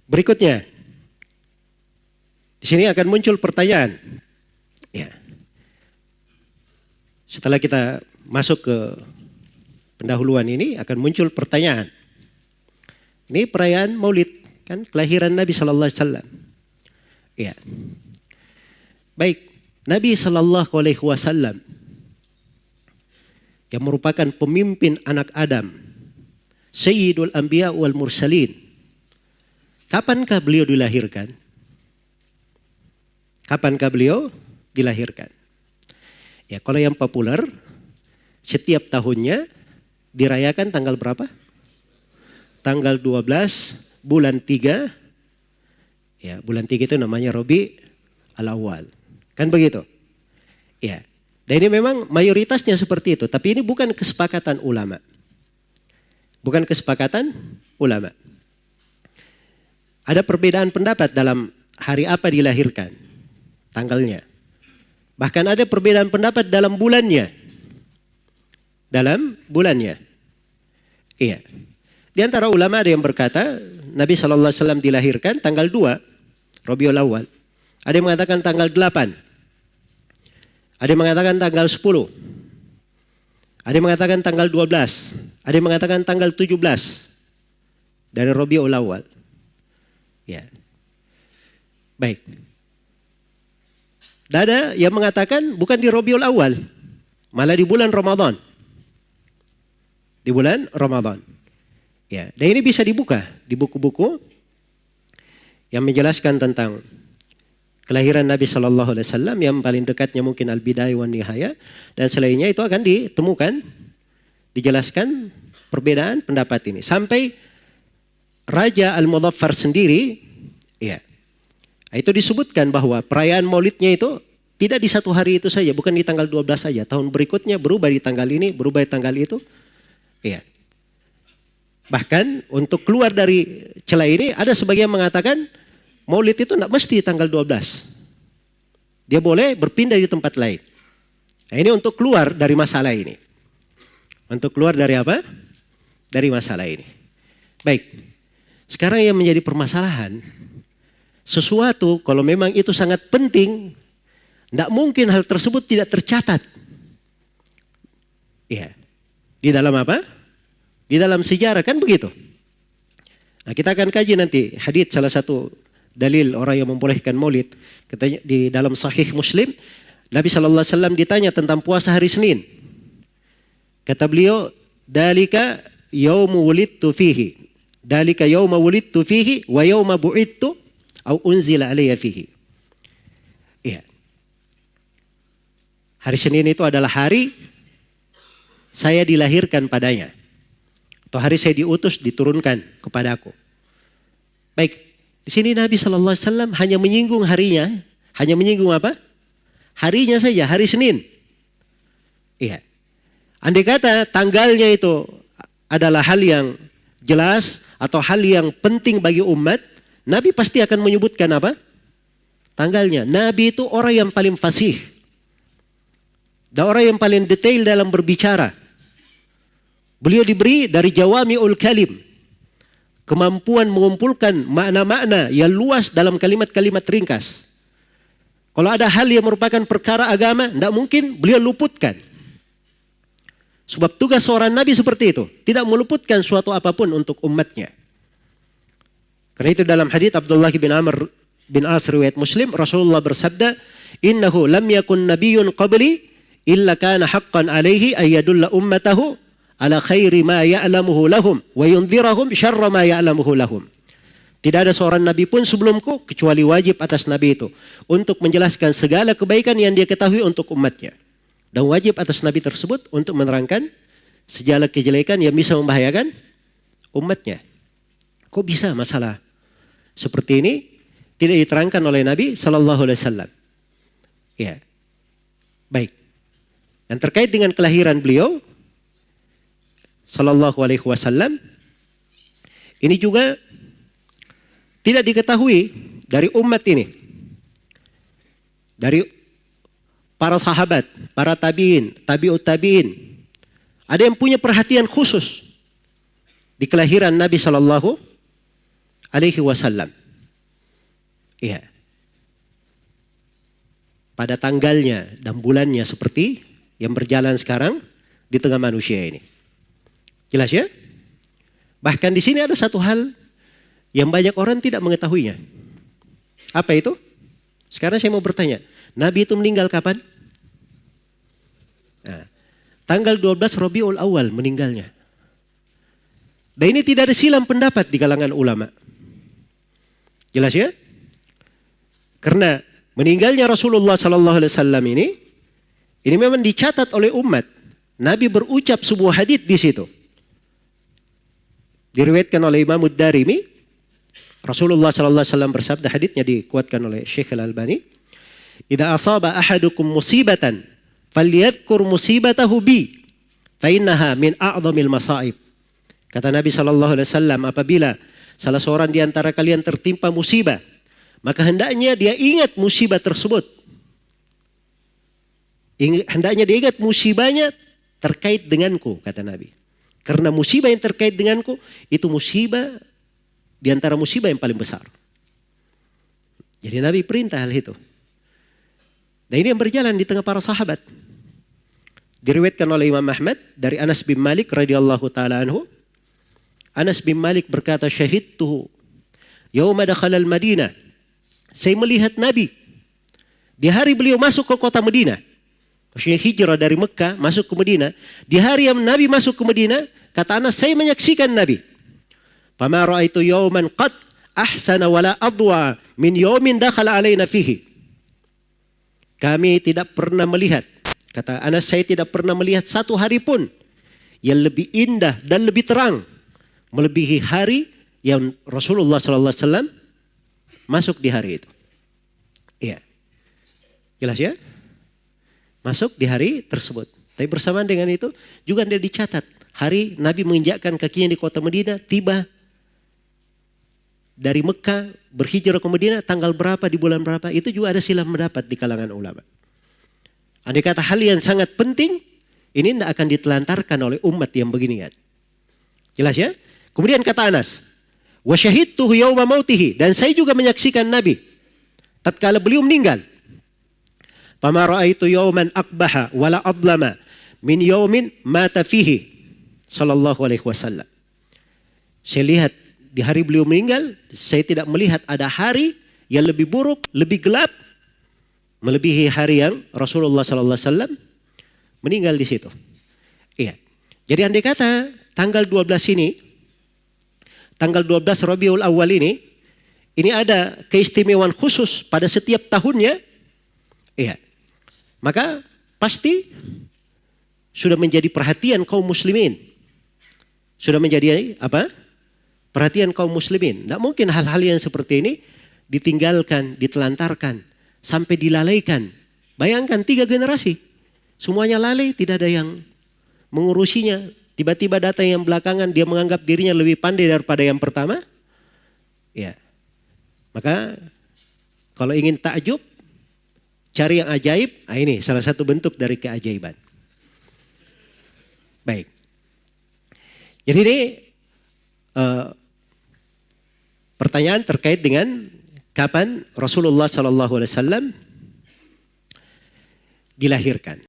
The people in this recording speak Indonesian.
Berikutnya, di sini akan muncul pertanyaan. Ya. Setelah kita masuk ke pendahuluan ini akan muncul pertanyaan. Ini perayaan Maulid, kan kelahiran Nabi Sallallahu Alaihi Wasallam. Ya. Baik, Nabi Sallallahu Alaihi Wasallam yang merupakan pemimpin anak Adam, Sayyidul Anbiya wal Mursalin. Kapankah beliau dilahirkan? Kapankah beliau dilahirkan? Ya, kalau yang populer setiap tahunnya dirayakan tanggal berapa? Tanggal 12 bulan 3. Ya, bulan 3 itu namanya Rabi al-Awwal. Kan begitu? Ya. Dan ini memang mayoritasnya seperti itu, tapi ini bukan kesepakatan ulama. Bukan kesepakatan ulama. Ada perbedaan pendapat dalam hari apa dilahirkan, tanggalnya. Bahkan ada perbedaan pendapat dalam bulannya. Dalam bulannya. Iya. Di antara ulama ada yang berkata Nabi SAW dilahirkan tanggal 2 Rabiul Awal. Ada yang mengatakan tanggal 8. Ada yang mengatakan tanggal 10. Ada yang mengatakan tanggal 12. Ada yang mengatakan tanggal 17 dari Rabiul Awal. Ya. Baik. Dan ada yang mengatakan bukan di Rabiul Awal, malah di bulan Ramadan. Di bulan Ramadan. Ya, dan ini bisa dibuka di buku-buku yang menjelaskan tentang kelahiran Nabi Sallallahu Alaihi Wasallam. Yang paling dekatnya mungkin Al-Bidayah wan Nihayah, dan selainnya itu akan ditemukan, dijelaskan perbedaan pendapat ini. Sampai Raja Al-Mudhaffar sendiri, ya, itu disebutkan bahwa perayaan Maulidnya itu tidak di satu hari itu saja, bukan di tanggal 12 saja. Tahun berikutnya berubah di tanggal ini, berubah di tanggal itu. Ya. Bahkan untuk keluar dari celah ini ada sebagian mengatakan Maulid itu tidak mesti tanggal 12. Dia boleh berpindah di tempat lain. Nah, ini untuk keluar dari masalah ini. Untuk keluar dari apa? Dari masalah ini. Baik. Sekarang yang menjadi permasalahan, sesuatu kalau memang itu sangat penting, tidak mungkin hal tersebut tidak tercatat. Iya. Di dalam apa? Di dalam sejarah, kan begitu. Nah, kita akan kaji nanti hadits salah satu dalil orang yang membolehkan Maulid. Katanya di dalam Sahih Muslim, Nabi SAW ditanya tentang puasa hari Senin. Kata beliau, "Dalika yaumu wulidtu fihi. Dalika yauma wulidtu fihi wa yauma bu'idtu au unzila alayya fihi." Iya. Hari Senin itu adalah hari saya dilahirkan padanya. Atau hari saya diutus, diturunkan kepadaku. Baik, di sini Nabi SAW hanya menyinggung harinya. Hanya menyinggung apa? Harinya saja, hari Senin. Iya. Andai kata tanggalnya itu adalah hal yang jelas atau hal yang penting bagi umat, Nabi pasti akan menyebutkan apa? Tanggalnya. Nabi itu orang yang paling fasih. Dan orang yang paling detail dalam berbicara. Beliau diberi dari jawami'ul kalim, kemampuan mengumpulkan makna-makna yang luas dalam kalimat-kalimat ringkas. Kalau ada hal yang merupakan perkara agama, tidak mungkin beliau luputkan. Sebab tugas seorang Nabi seperti itu, tidak meluputkan suatu apapun untuk umatnya. Karena itu dalam hadits Abdullah bin Amr bin As riwayat Muslim, Rasulullah bersabda, "Innahu lam yakun nabiyyun qabli illa kana haqqan alaihi ayyadulla ummatahu ala khairi ma ya'lamuhu lahum wa yundhirahum syarra ma ya'lamuhu lahum." Tidak ada seorang nabi pun sebelumku kecuali wajib atas nabi itu untuk menjelaskan segala kebaikan yang dia ketahui untuk umatnya, dan wajib atas nabi tersebut untuk menerangkan segala kejelekan yang bisa membahayakan umatnya. Kok bisa masalah seperti ini tidak diterangkan oleh Nabi Sallallahu Alaihi Wasallam? Ya, baik. Dan terkait dengan kelahiran beliau Sallallahu Alaihi Wasallam, ini juga tidak diketahui dari umat ini, dari para sahabat, para tabiin, tabiut tabiin. Ada yang punya perhatian khusus di kelahiran Nabi Sallallahu alaihi wasallam. Iya. Pada tanggalnya dan bulannya seperti yang berjalan sekarang di tengah manusia ini. Jelas ya? Bahkan di sini ada satu hal yang banyak orang tidak mengetahuinya. Apa itu? Sekarang saya mau bertanya, Nabi itu meninggal kapan? Nah, tanggal 12 Rabiul Awal meninggalnya. Dan ini tidak ada silang pendapat di kalangan ulama. Jelas ya? Karena meninggalnya Rasulullah Sallallahu Alaihi Wasallam ini memang dicatat oleh umat. Nabi berucap sebuah hadits di situ. Diriwayatkan oleh Imam Ad-Darimi. Rasulullah Sallallahu Alaihi Wasallam bersabda, haditsnya dikuatkan oleh Syekh Al-Albani. Idza asaba ahadukum musibatan, falyadhkur musibatahu bi, fa innaha min a'dhamil masaib. Kata Nabi Sallallahu Alaihi Wasallam, apabila salah seorang di antara kalian tertimpa musibah, maka hendaknya dia ingat musibah tersebut. Hendaknya dia ingat musibahnya terkait denganku, kata Nabi. Karena musibah yang terkait denganku, itu musibah di antara musibah yang paling besar. Jadi Nabi perintah hal itu. Dan ini yang berjalan di tengah para sahabat. Diriwayatkan oleh Imam Ahmad dari Anas bin Malik radhiyallahu taala anhu. Anas bin Malik berkata, syahidtuhu yauma dakhala al-Madinah. Saya melihat Nabi di hari beliau masuk ke kota Madinah. Maksudnya hijrah dari Mekah masuk ke Madinah. Di hari yang Nabi masuk ke Madinah, kata Anas, saya menyaksikan Nabi. Fama ra'aitu yawman qad ahsana wala adwa min yawmin dakhala alaina fihi. Kami tidak pernah melihat, kata Anas, saya tidak pernah melihat satu hari pun yang lebih indah dan lebih terang melebihi hari yang Rasulullah SAW masuk di hari itu. Iya. Jelas ya? Masuk di hari tersebut. Tapi bersamaan dengan itu juga dia dicatat. Hari Nabi menginjakkan kakinya di kota Madinah, tiba dari Mekah berhijrah ke Madinah tanggal berapa di bulan berapa. Itu juga ada silang pendapat di kalangan ulama. Andai kata hal yang sangat penting, ini tidak akan ditelantarkan oleh umat yang beginian. Jelas ya? Kemudian kata Anas, wa syahidtuhu yauma mautihi, dan saya juga menyaksikan Nabi tatkala beliau meninggal. Fama ra'aitu yawman aqbaha wala adlama min yawmin mata fihi sallallahu alaihi wasallam. Saya lihat di hari beliau meninggal, saya tidak melihat ada hari yang lebih buruk, lebih gelap melebihi hari yang Rasulullah sallallahu alaihi wasallam meninggal di situ. Iya. Jadi andai kata tanggal 12 ini, tanggal 12 Rabiul Awal ini ada keistimewaan khusus pada setiap tahunnya. Iya. Maka pasti sudah menjadi perhatian kaum muslimin. Sudah menjadi apa? Perhatian kaum muslimin. Tidak mungkin hal-hal yang seperti ini ditinggalkan, ditelantarkan, sampai dilalaikan. Bayangkan 3 generasi. Semuanya lalai, tidak ada yang mengurusinya. Tiba-tiba datang yang belakangan, dia menganggap dirinya lebih pandai daripada yang pertama. Ya. Maka kalau ingin takjub, cari yang ajaib. Nah ini salah satu bentuk dari keajaiban. Baik. Jadi ini pertanyaan terkait dengan kapan Rasulullah SAW dilahirkan.